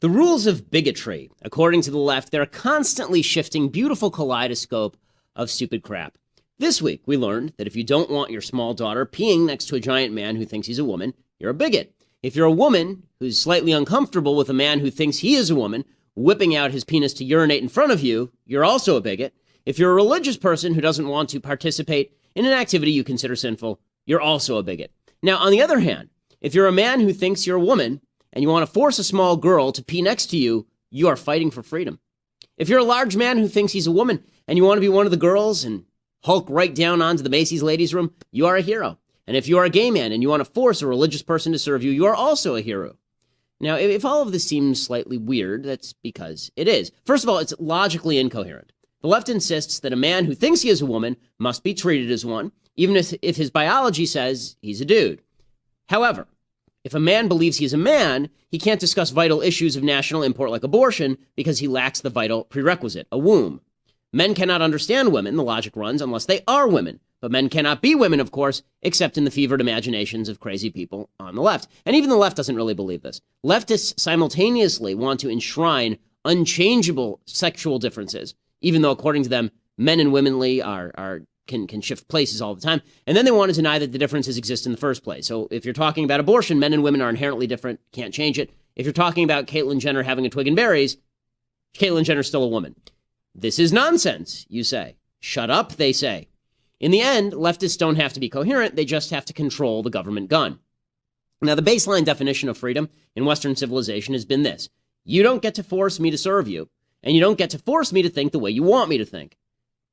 The rules of bigotry, according to the left, they're a constantly shifting, beautiful kaleidoscope of stupid crap. This week, we learned that if you don't want your small daughter peeing next to a giant man who thinks he's a woman, you're a bigot. If you're a woman who's slightly uncomfortable with a man who thinks he is a woman whipping out his penis to urinate in front of you, you're also a bigot. If you're a religious person who doesn't want to participate in an activity you consider sinful, you're also a bigot. Now, on the other hand, if you're a man who thinks you're a woman and you want to force a small girl to pee next to you, you are fighting for freedom. If you're a large man who thinks he's a woman and you want to be one of the girls and hulk right down onto the Macy's ladies' room, you are a hero. And if you are a gay man and you want to force a religious person to serve you, you are also a hero. Now, if all of this seems slightly weird, that's because it is. First of all, it's logically incoherent. The left insists that a man who thinks he is a woman must be treated as one, even if his biology says he's a dude. However, if a man believes he's a man, he can't discuss vital issues of national import like abortion because he lacks the vital prerequisite, a womb. Men cannot understand women, the logic runs, unless they are women. But men cannot be women, of course, except in the fevered imaginations of crazy people on the left. And even the left doesn't really believe this. Leftists simultaneously want to enshrine unchangeable sexual differences, even though, according to them, men and womanly can shift places all the time. And then they want to deny that the differences exist in the first place. So if you're talking about abortion, men and women are inherently different, can't change it. If you're talking about Caitlyn Jenner having a twig and berries, Caitlyn Jenner's still a woman. This is nonsense, you say. Shut up, they say. In the end, leftists don't have to be coherent, they just have to control the government gun. Now, the baseline definition of freedom in Western civilization has been this. You don't get to force me to serve you, and you don't get to force me to think the way you want me to think.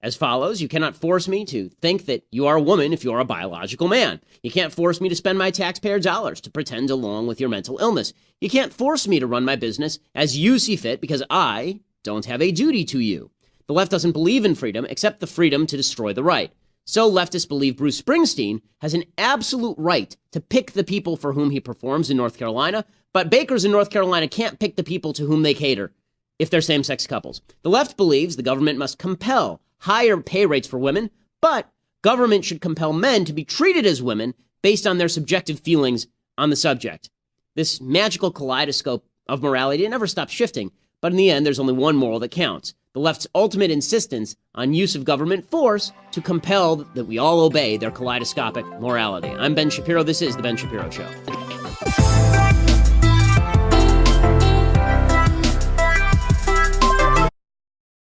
As follows, you cannot force me to think that you are a woman if you are a biological man. You can't force me to spend my taxpayer dollars to pretend along with your mental illness. You can't force me to run my business as you see fit because I don't have a duty to you. The left doesn't believe in freedom except the freedom to destroy the right. So leftists believe Bruce Springsteen has an absolute right to pick the people for whom he performs in North Carolina, but bakers in North Carolina can't pick the people to whom they cater if they're same-sex couples. The left believes the government must compel higher pay rates for women, but government should compel men to be treated as women based on their subjective feelings on the subject. This magical kaleidoscope of morality, it never stops shifting, but in the end, there's only one moral that counts. The left's ultimate insistence on use of government force to compel that we all obey their kaleidoscopic morality. I'm Ben Shapiro. This is The Ben Shapiro Show.